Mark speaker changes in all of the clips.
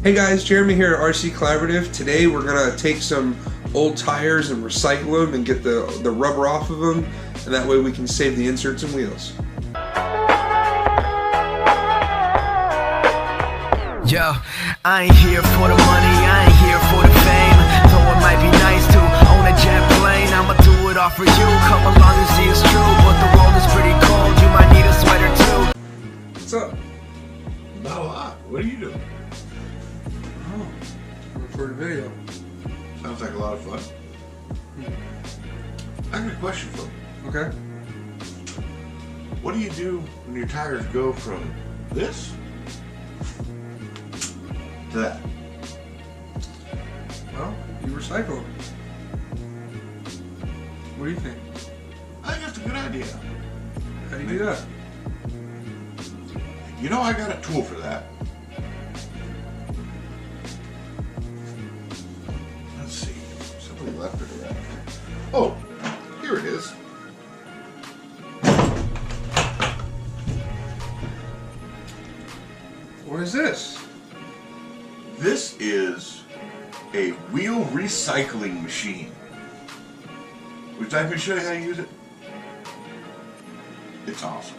Speaker 1: Hey guys, Jeremy here at RC Collaborative. Today we're going to take some old tires and recycle them and get the rubber off of them, and that way we can save the inserts and wheels.
Speaker 2: Yo, I ain't here for the money, I ain't here for the fame. Though it might be nice to own a jet plane, I'ma do it all for you. Come along and see it's true, but the world is pretty cold, you might need a sweater too.
Speaker 1: What's up?
Speaker 3: Not a lot. What are you doing?
Speaker 1: Oh, I'm recording a video.
Speaker 3: Sounds like a lot of fun. I got a question for you.
Speaker 1: Okay.
Speaker 3: What do you do when your tires go from this to that?
Speaker 1: Well, you recycle them. What do you think?
Speaker 3: I think that's a good idea.
Speaker 1: How do you do that?
Speaker 3: You know, I got a tool for that. Let's see. Somebody left it around. Oh, here it is.
Speaker 1: What is this?
Speaker 3: This is a wheel recycling machine. Would you like me to show you how to use it? It's awesome.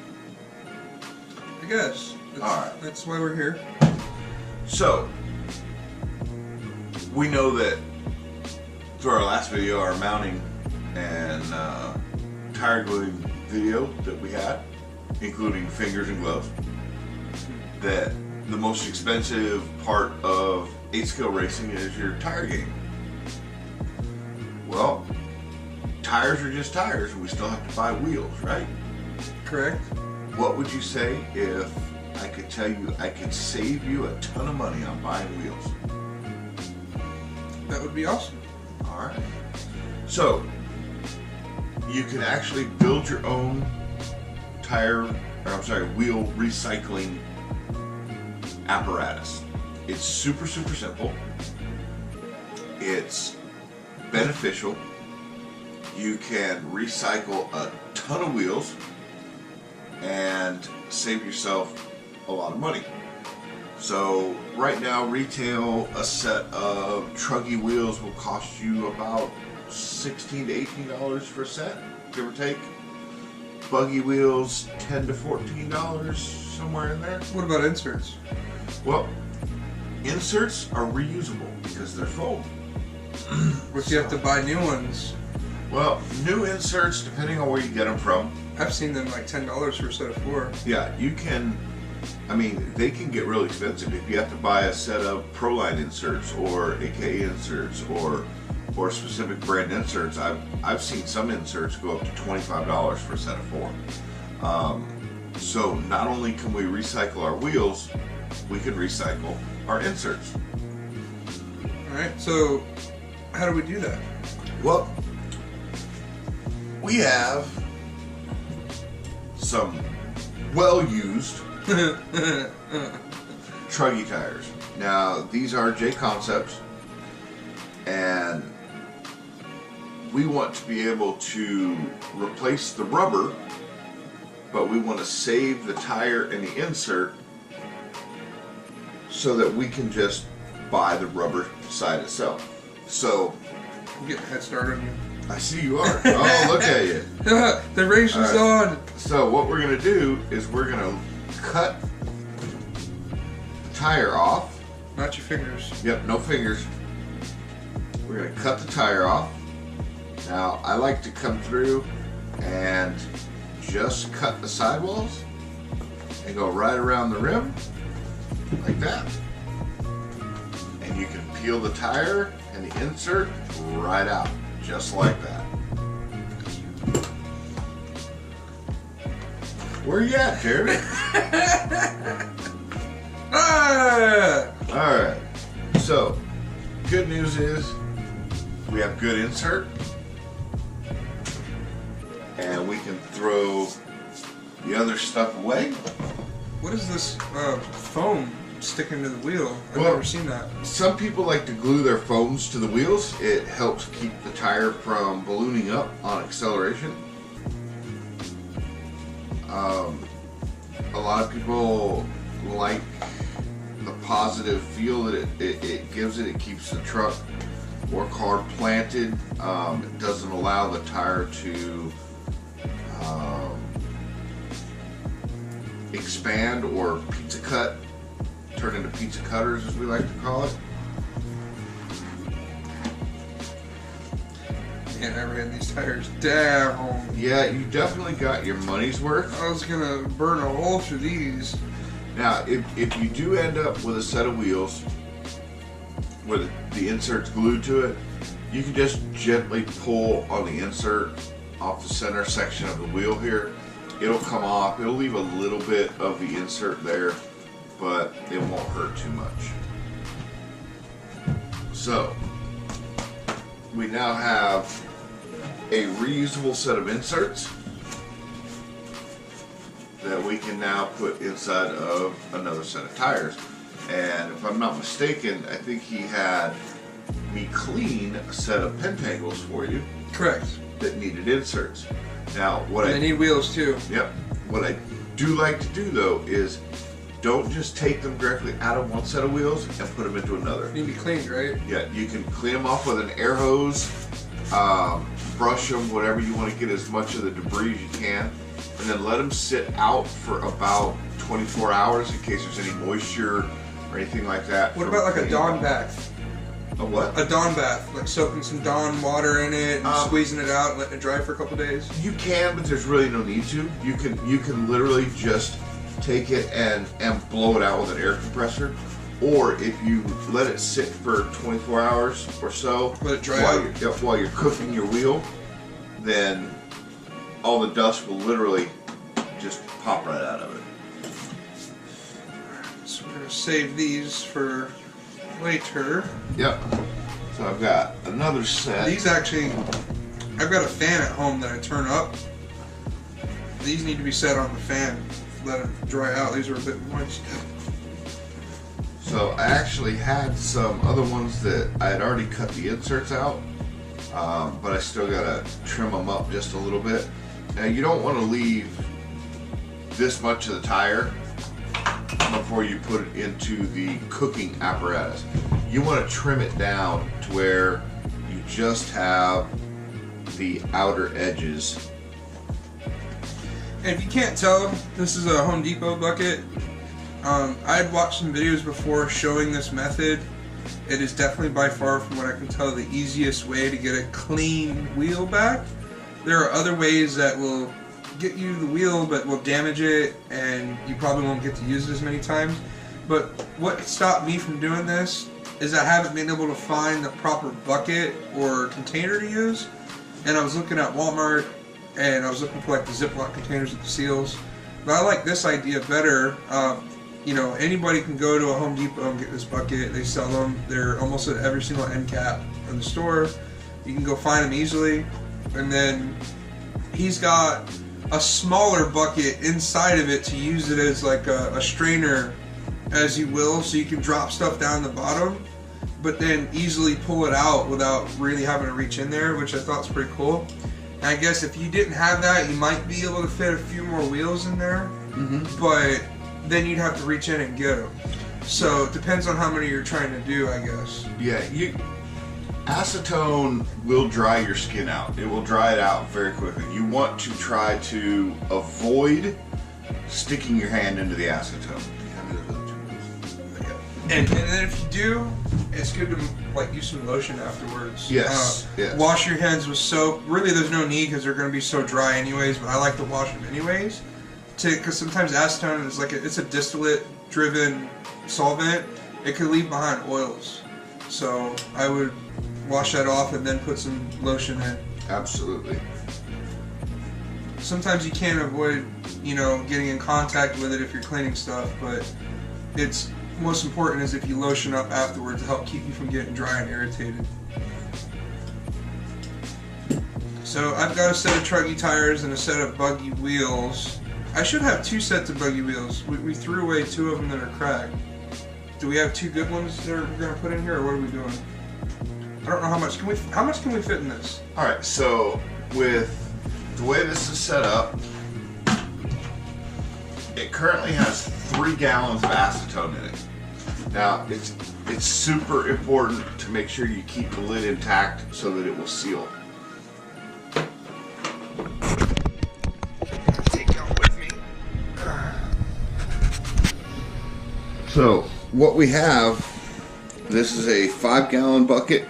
Speaker 1: I guess.
Speaker 3: Alright.
Speaker 1: That's why we're here.
Speaker 3: So, we know that through our last video, our mounting and tire gluing video that we had, including fingers and gloves, that the most expensive part of 8-scale racing is your tire game. Well, tires are just tires, and we still have to buy wheels, right?
Speaker 1: Correct.
Speaker 3: What would you say if I could tell you I could save you a ton of money on buying wheels?
Speaker 1: That would be awesome.
Speaker 3: Alright. So, you can actually build your own wheel recycling apparatus. It's super simple. It's beneficial. You can recycle a ton of wheels and save yourself a lot of money. So right now, retail a set of truggy wheels will cost you about $16 to $18 for a set, give or take. Buggy wheels, $10 to $14, somewhere in there.
Speaker 1: What about inserts?
Speaker 3: Well, inserts are reusable because they're foam.
Speaker 1: What if you have to buy new ones?
Speaker 3: Well, new inserts, depending on where you get them from.
Speaker 1: I've seen them like $10 for a set of 4.
Speaker 3: Yeah, you can. I mean, they can get really expensive if you have to buy a set of Proline inserts or AKA inserts or specific brand inserts. I've seen some inserts go up to $25 for a set of 4. So not only can we recycle our wheels, we can recycle our inserts.
Speaker 1: Alright, so how do we do that?
Speaker 3: Well, we have some well-used truggy tires. Now, these are J Concepts, and we want to be able to replace the rubber, but we want to save the tire and the insert so that we can just buy the rubber side itself. So,
Speaker 1: I'm getting a head start on you.
Speaker 3: I see you are. Oh, look at you.
Speaker 1: The race is on.
Speaker 3: So what we're going to do is we're going to cut the tire off.
Speaker 1: Not your fingers.
Speaker 3: Yep, no fingers. We're going to cut the tire off. Now, I like to come through and just cut the sidewalls and go right around the rim like that. And you can peel the tire and the insert right out. Just like that. Where you at, Jeremy? Alright. So, good news is we have good insert. And we can throw the other stuff away.
Speaker 1: What is this foam sticking to the wheel? I've
Speaker 3: Well,
Speaker 1: never seen that.
Speaker 3: Some people like to glue their foams to the wheels. It helps keep the tire from ballooning up on acceleration. A lot of people like the positive feel that it gives it. It keeps the truck more hard planted. It doesn't allow the tire to expand or pizza cut, turn into pizza cutters as we like to call it.
Speaker 1: Man, I ran these tires down.
Speaker 3: Yeah, you definitely got your money's worth.
Speaker 1: I was gonna burn a hole through these.
Speaker 3: Now, if you do end up with a set of wheels where the insert's glued to it, you can just gently pull on the insert off the center section of the wheel here. It'll come off. It'll leave a little bit of the insert there, but it won't hurt too much. So, we now have a reusable set of inserts that we can now put inside of another set of tires. And if I'm not mistaken, I think he had me clean a set of pentangles for you.
Speaker 1: Correct.
Speaker 3: That needed inserts. Now,
Speaker 1: they need wheels too.
Speaker 3: Yep. What I do like to do though is don't just take them directly out of one set of wheels and put them into another.
Speaker 1: They need to be cleaned, right?
Speaker 3: Yeah, you can clean them off with an air hose, brush them, whatever you want to get as much of the debris as you can, and then let them sit out for about 24 hours in case there's any moisture or anything like that.
Speaker 1: What about like a Dawn bath?
Speaker 3: A what?
Speaker 1: A Dawn bath, like soaking some Dawn water in it and squeezing it out and letting it dry for a couple days?
Speaker 3: You can, but there's really no need to. You can literally just take it and blow it out with an air compressor. Or if you let it sit for 24 hours or so,
Speaker 1: let it dry
Speaker 3: while you're cooking your wheel, then all the dust will literally just pop right out of it.
Speaker 1: So we're going to save these for later.
Speaker 3: Yep. So I've got another set.
Speaker 1: These actually, I've got a fan at home that I turn up. These need to be set on the fan. Let them dry out. These are a bit moist.
Speaker 3: So I actually had some other ones that I had already cut the inserts out, but I still gotta trim them up just a little bit. Now you don't want to leave this much of the tire before you put it into the cooking apparatus. You want to trim it down to where you just have the outer edges.
Speaker 1: And if you can't tell, this is a Home Depot bucket. I had watched some videos before showing this method. It is definitely by far, from what I can tell, the easiest way to get a clean wheel back. There are other ways that will get you the wheel but will damage it, and you probably won't get to use it as many times. But what stopped me from doing this is I haven't been able to find the proper bucket or container to use. And I was looking at Walmart, and I was looking for like the Ziploc containers with the seals. But I like this idea better. You know, anybody can go to a Home Depot and get this bucket. They sell them. They're almost at every single end cap in the store. You can go find them easily. And then he's got a smaller bucket inside of it to use it as like a strainer, as you will, so you can drop stuff down the bottom, but then easily pull it out without really having to reach in there, which I thought was pretty cool. And I guess if you didn't have that, you might be able to fit a few more wheels in there, but then you'd have to reach in and get them. So it depends on how many you're trying to do, I guess.
Speaker 3: Yeah, acetone will dry your skin out. It will dry it out very quickly. You want to try to avoid sticking your hand into the acetone.
Speaker 1: And then if you do, it's good to like use some lotion afterwards.
Speaker 3: Yes, yes.
Speaker 1: Wash your hands with soap. Really, there's no need because they're going to be so dry anyways. But I like to wash them anyways, because sometimes acetone is like it's a distillate-driven solvent. It could leave behind oils. So I would wash that off and then put some lotion in.
Speaker 3: Absolutely.
Speaker 1: Sometimes you can't avoid, you know, getting in contact with it if you're cleaning stuff, but it's most important is if you lotion up afterwards to help keep you from getting dry and irritated. So I've got a set of truggy tires and a set of buggy wheels. I should have two sets of buggy wheels. We threw away two of them that are cracked. Do we have two good ones that we're going to put in here, or what are we doing? I don't know how much can we fit in this?
Speaker 3: All right, so with the way this is set up, it currently has 3 gallons of acetone in it. Now, it's super important to make sure you keep the lid intact so that it will seal.
Speaker 1: Take out with me.
Speaker 3: So, what we have, this is a 5-gallon bucket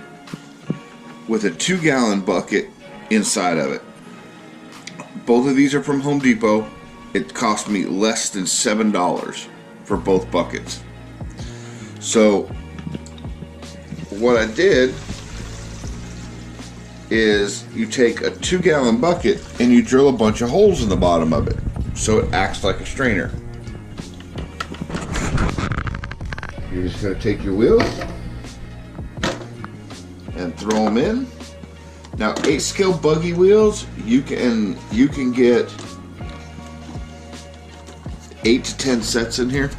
Speaker 3: with a 2-gallon bucket inside of it. Both of these are from Home Depot. It cost me less than $7 for both buckets. So what I did is you take a 2-gallon bucket and you drill a bunch of holes in the bottom of it so it acts like a strainer. You're just going to take your wheels and throw them in. Now 8-scale buggy wheels, you can get 8 to 10 sets in here.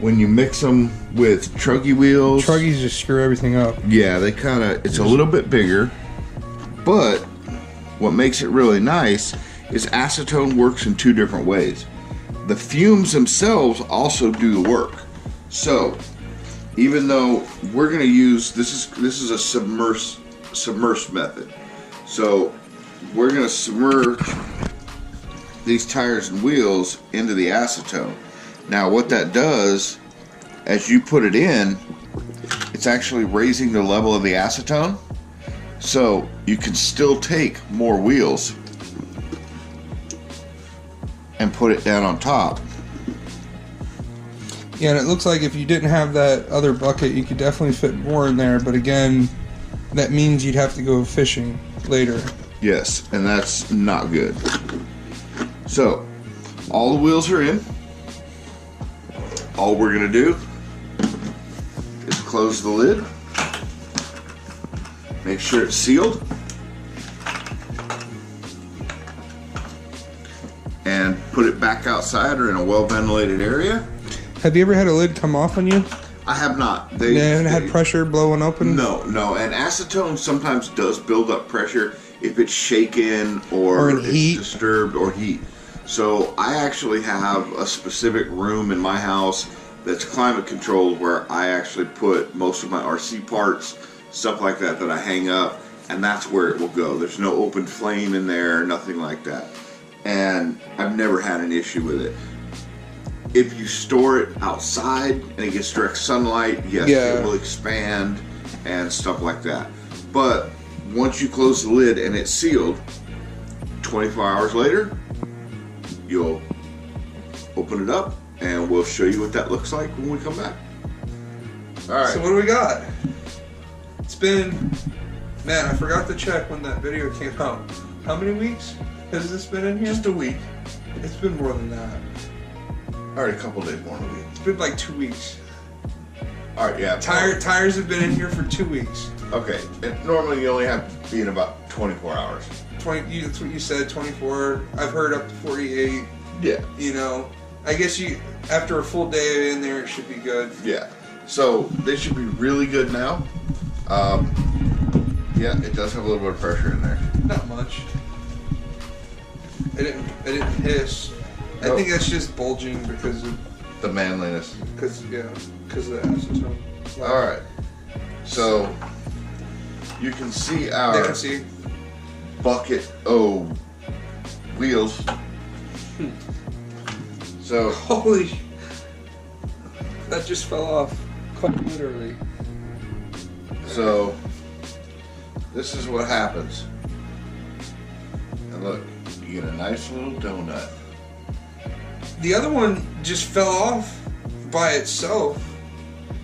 Speaker 3: When you mix them with truggy wheels,
Speaker 1: Truggies just screw everything up.
Speaker 3: yeah, they kind of, it's a little bit bigger, but what makes it really nice is acetone works in 2 different ways. The fumes themselves also do the work. So even though we're going to use, this is a submerged method. So we're going to submerge these tires and wheels into the acetone. Now what that does, as you put it in, it's actually raising the level of the acetone, so you can still take more wheels and put it down on top.
Speaker 1: Yeah, and it looks like if you didn't have that other bucket, you could definitely fit more in there, but again, that means you'd have to go fishing later.
Speaker 3: Yes, and that's not good. So all the wheels are in. All we're going to do is close the lid, make sure it's sealed, and put it back outside or in a well-ventilated area.
Speaker 1: Have you ever had a lid come off on you?
Speaker 3: I have not.
Speaker 1: They haven't had pressure blowing open?
Speaker 3: No, and acetone sometimes does build up pressure if it's shaken or
Speaker 1: in
Speaker 3: it's
Speaker 1: heat.
Speaker 3: disturbed or heat. So I actually have a specific room in my house that's climate controlled where I actually put most of my RC parts, stuff like that I hang up, and that's where it will go. There's no open flame in there, nothing like that. And I've never had an issue with it. If you store it outside and it gets direct sunlight, yes, it will expand and stuff like that. But once you close the lid and it's sealed, 24 hours later, you'll open it up and we'll show you what that looks like when we come back. All right.
Speaker 1: So what do we got? It's been, man, I forgot to check when that video came out. How many weeks has this been in here?
Speaker 3: Just a week.
Speaker 1: It's been more than that.
Speaker 3: All right, a couple days more than a week.
Speaker 1: It's been like 2 weeks.
Speaker 3: All right, yeah.
Speaker 1: Tires have been in here for 2 weeks.
Speaker 3: Okay, and normally you only have to be in about 24 hours.
Speaker 1: 20. That's what you said. 24. I've heard up to 48.
Speaker 3: Yeah.
Speaker 1: You know, I guess after a full day in there, it should be good.
Speaker 3: Yeah. So they should be really good now. Yeah, it does have a little bit of pressure in there.
Speaker 1: Not much. It didn't hiss. I
Speaker 3: Nope.
Speaker 1: think that's just bulging because of
Speaker 3: The manliness.
Speaker 1: because of the acetone.
Speaker 3: All right. So you can see our
Speaker 1: There, see.
Speaker 3: bucket wheels. So
Speaker 1: Holy! That just fell off, quite literally.
Speaker 3: So this is what happens. And look, you get a nice little donut.
Speaker 1: The other one just fell off by itself.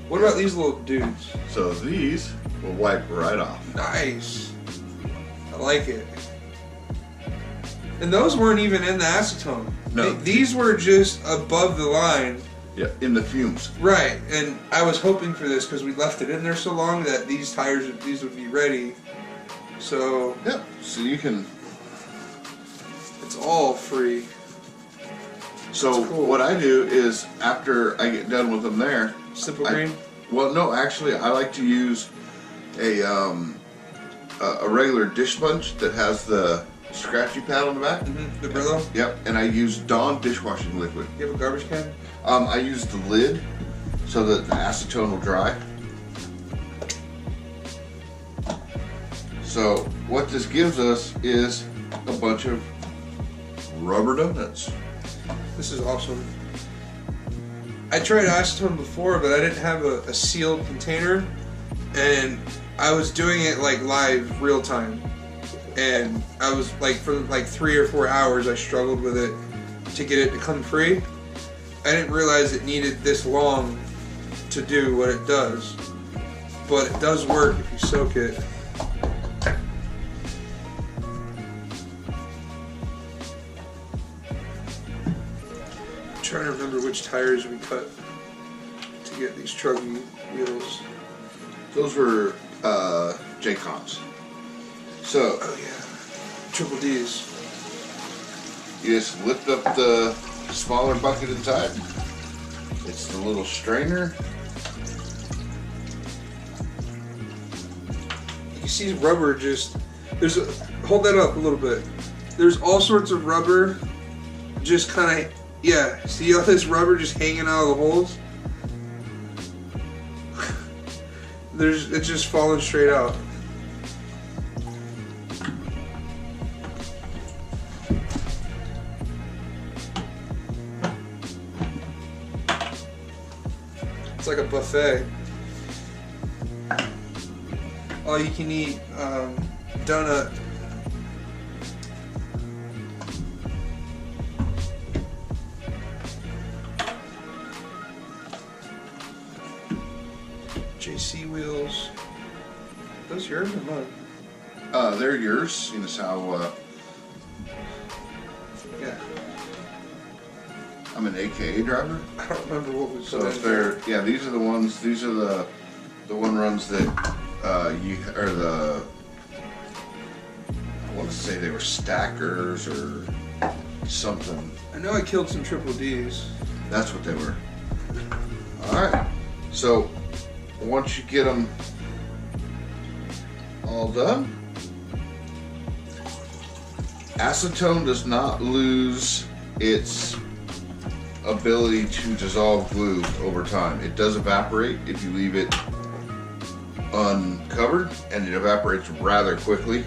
Speaker 1: What about these little dudes?
Speaker 3: So these will wipe right off.
Speaker 1: Nice. I like it. And those weren't even in the acetone.
Speaker 3: No.
Speaker 1: These were just above the line.
Speaker 3: Yeah, in the fumes.
Speaker 1: Right, and I was hoping for this because we left it in there so long that these would be ready. So
Speaker 3: Yep. So you can.
Speaker 1: it's all free.
Speaker 3: So
Speaker 1: That's cool.
Speaker 3: what I do is after I get done with them there.
Speaker 1: Simple green.
Speaker 3: Well, no, actually, I like to use a regular dish sponge that has the scratchy pad on the back.
Speaker 1: The Brillo.
Speaker 3: Yep, and I use Dawn dishwashing liquid.
Speaker 1: You have a garbage can?
Speaker 3: I use the lid, so that the acetone will dry. So what this gives us is a bunch of rubber donuts.
Speaker 1: This is awesome. I tried acetone before, but I didn't have a sealed container, and I was doing it like live, real time, and I was like for like 3 or 4 hours I struggled with it to get it to come free. I didn't realize it needed this long to do what it does, but it does work if you soak it. I'm trying to remember which tires we cut to get these truggy wheels.
Speaker 3: Those were J-Cons. So,
Speaker 1: Oh yeah, triple D's.
Speaker 3: you just lift up the smaller bucket inside. It's the little strainer.
Speaker 1: You see rubber just, hold that up a little bit. There's all sorts of rubber just kind of, yeah, see all this rubber just hanging out of the holes? It's just falling straight out. It's like a buffet. All you can eat donut. JC wheels. Those yours or mine?
Speaker 3: They're yours. Seeing as how
Speaker 1: Yeah.
Speaker 3: I'm an AKA driver.
Speaker 1: I don't remember what was
Speaker 3: So if they're, yeah, these are the ones. These are the one runs that you or the. I want to say they were stackers or something.
Speaker 1: I know I killed some triple D's.
Speaker 3: That's what they were. All right. So once you get them all done, acetone does not lose its ability to dissolve glue over time. It does evaporate if you leave it uncovered, and it evaporates rather quickly.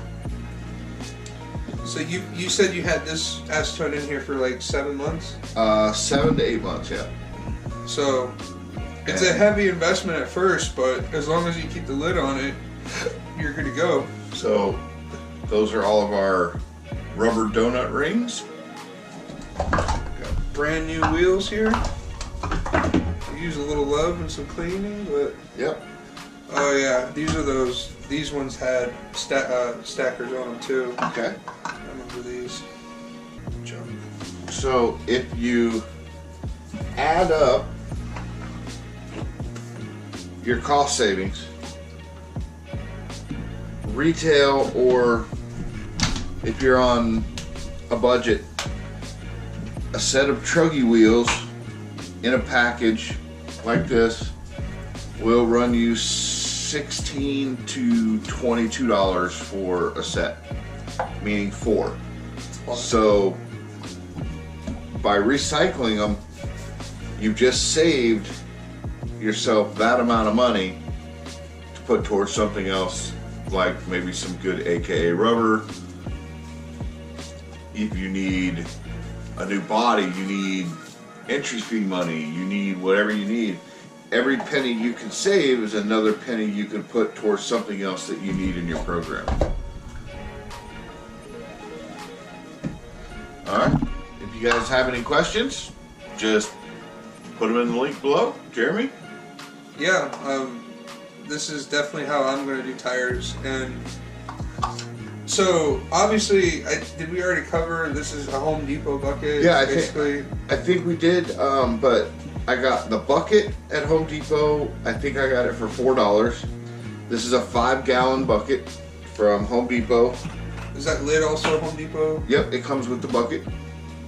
Speaker 1: So you said you had this acetone in here for like 7 months?
Speaker 3: 7 to 8 months, yeah.
Speaker 1: So it's a heavy investment at first, but as long as you keep the lid on it, you're good to go.
Speaker 3: So those are all of our rubber donut rings.
Speaker 1: Got brand new wheels here. Use a little love and some cleaning, but
Speaker 3: Yep.
Speaker 1: oh yeah, these ones had stackers on them too.
Speaker 3: Okay.
Speaker 1: I remember these. Junk.
Speaker 3: So if you add up your cost savings, retail, or if you're on a budget, a set of truggy wheels in a package like this will run you $16 to $22 for a set, meaning 4. So by recycling them, you've just saved yourself that amount of money to put towards something else, like maybe some good AKA rubber. If you need a new body, you need entry fee money, you need whatever you need. Every penny you can save is another penny you can put towards something else that you need in your program. Alright, if you guys have any questions, just put them in the link below. Jeremy?
Speaker 1: Yeah, this is definitely how I'm going to do tires. And so obviously, did we already cover this is a Home Depot bucket?
Speaker 3: Yeah, I think we did, but I got the bucket at Home Depot. I think I got it for $4. This is a 5-gallon bucket from Home Depot.
Speaker 1: Is that lid also Home Depot?
Speaker 3: Yep, it comes with the bucket.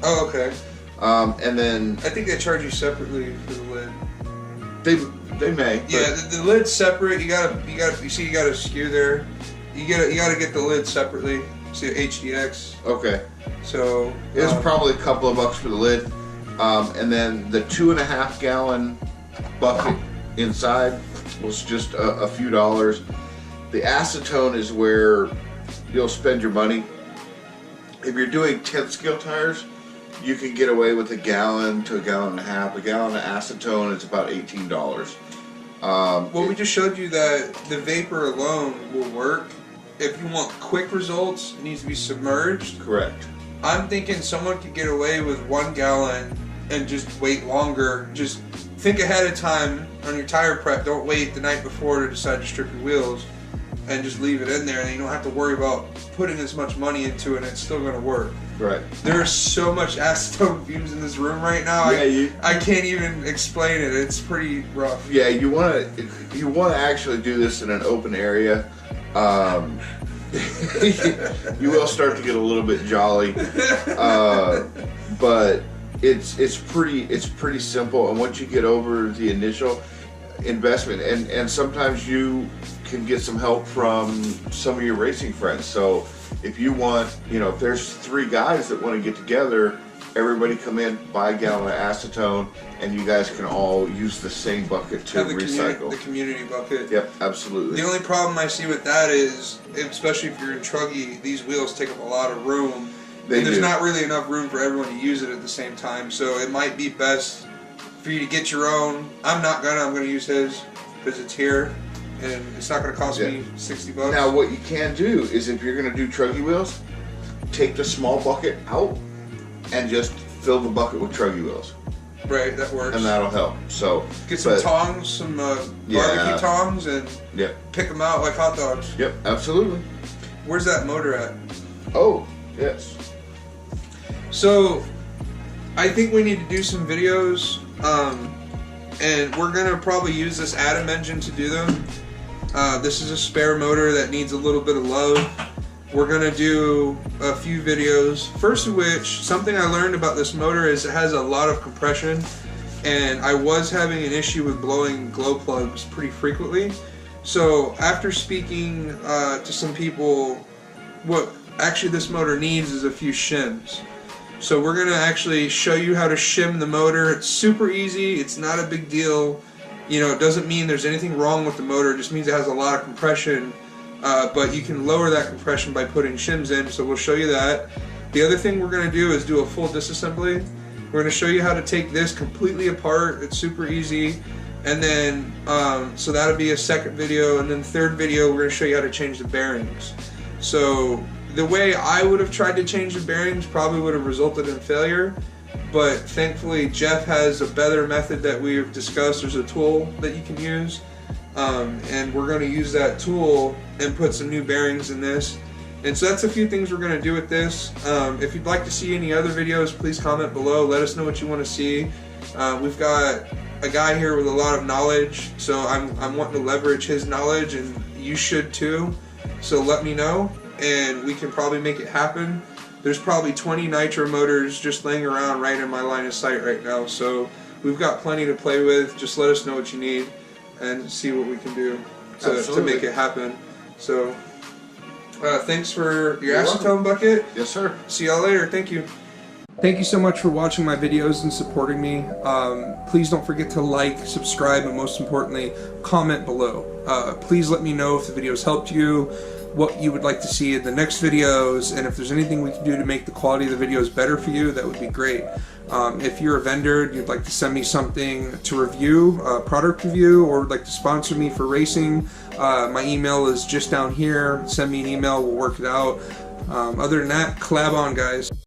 Speaker 1: Oh, okay.
Speaker 3: And then
Speaker 1: I think they charge you separately for the lid.
Speaker 3: they may.
Speaker 1: Yeah, the lid's separate. You got a skew there. You gotta get the lid separately. See HDX.
Speaker 3: Okay.
Speaker 1: So
Speaker 3: it's probably a couple of bucks for the lid. And then the 2.5-gallon bucket inside was just a few dollars. The acetone is where you'll spend your money. If you're doing 10 scale tires, you can get away with a gallon to a gallon and a half. A gallon of acetone is about $18.
Speaker 1: Well, we just showed you that the vapor alone will work. If you want quick results, it needs to be submerged.
Speaker 3: Correct.
Speaker 1: I'm thinking someone could get away with 1 gallon and just wait longer. Just think ahead of time on your tire prep. Don't wait the night before to decide to strip your wheels, and just leave it in there, and you don't have to worry about putting as much money into it, and it's still going to work.
Speaker 3: Right.
Speaker 1: There's so much acetone fumes in this room right now.
Speaker 3: Yeah,
Speaker 1: I can't even explain it. It's pretty rough.
Speaker 3: Yeah, you want to actually do this in an open area. You will start to get a little bit jolly, but it's pretty simple. And once you get over the initial investment, and sometimes you can get some help from some of your racing friends. So if you want, if there's 3 guys that want to get together, everybody come in, buy a gallon of acetone, and you guys can all use the same bucket to recycle.
Speaker 1: The community bucket.
Speaker 3: Yep, absolutely.
Speaker 1: The only problem I see with that is, especially if you're in truggy, these wheels take up a lot of room. And there's not really enough room for everyone to use it at the same time. So it might be best for you to get your own. I'm going to use his because it's here. And it's not going to cost me $60.
Speaker 3: Now, what you can do is, if you're going to do truggy wheels, take the small bucket out and just fill the bucket with truggy wheels.
Speaker 1: Right, that works.
Speaker 3: And that'll help. So
Speaker 1: get some tongs, some barbecue tongs, and pick them out like hot dogs.
Speaker 3: Yep, absolutely.
Speaker 1: Where's that motor at?
Speaker 3: Oh, yes.
Speaker 1: So, I think we need to do some videos, and we're going to probably use this Atom engine to do them. This is a spare motor that needs a little bit of love. We're going to do a few videos. First of which, something I learned about this motor is it has a lot of compression, and I was having an issue with blowing glow plugs pretty frequently. So after speaking to some people, what actually this motor needs is a few shims. So we're going to actually show you how to shim the motor. It's super easy. It's not a big deal. It doesn't mean there's anything wrong with the motor. It just means it has a lot of compression. But you can lower that compression by putting shims in, so we'll show you that. The other thing we're going to do is do a full disassembly. We're going to show you how to take this completely apart. It's super easy. And then, so that'll be a second video. And then third video, we're going to show you how to change the bearings. So the way I would have tried to change the bearings probably would have resulted in failure. But thankfully, Jeff has a better method that we've discussed. There's a tool that you can use. And we're going to use that tool and put some new bearings in this. And so that's a few things we're going to do with this. If you'd like to see any other videos, please comment below. Let us know what you want to see. We've got a guy here with a lot of knowledge, so I'm wanting to leverage his knowledge, and you should too. So let me know, and we can probably make it happen. There's probably 20 nitro motors just laying around right in my line of sight right now, so we've got plenty to play with. Just let us know what you need and see what we can do to make it happen. So thanks for your acetone bucket.
Speaker 3: Yes, sir.
Speaker 1: See y'all later. Thank you. Thank you so much for watching my videos and supporting me. Please don't forget to like, subscribe, and most importantly, comment below. Please let me know if the videos helped you, what you would like to see in the next videos, and if there's anything we can do to make the quality of the videos better for you, that would be great. If you're a vendor and you'd like to send me something to review, a product review, or would like to sponsor me for racing, my email is just down here. Send me an email, we'll work it out. Other than that, collab on, guys.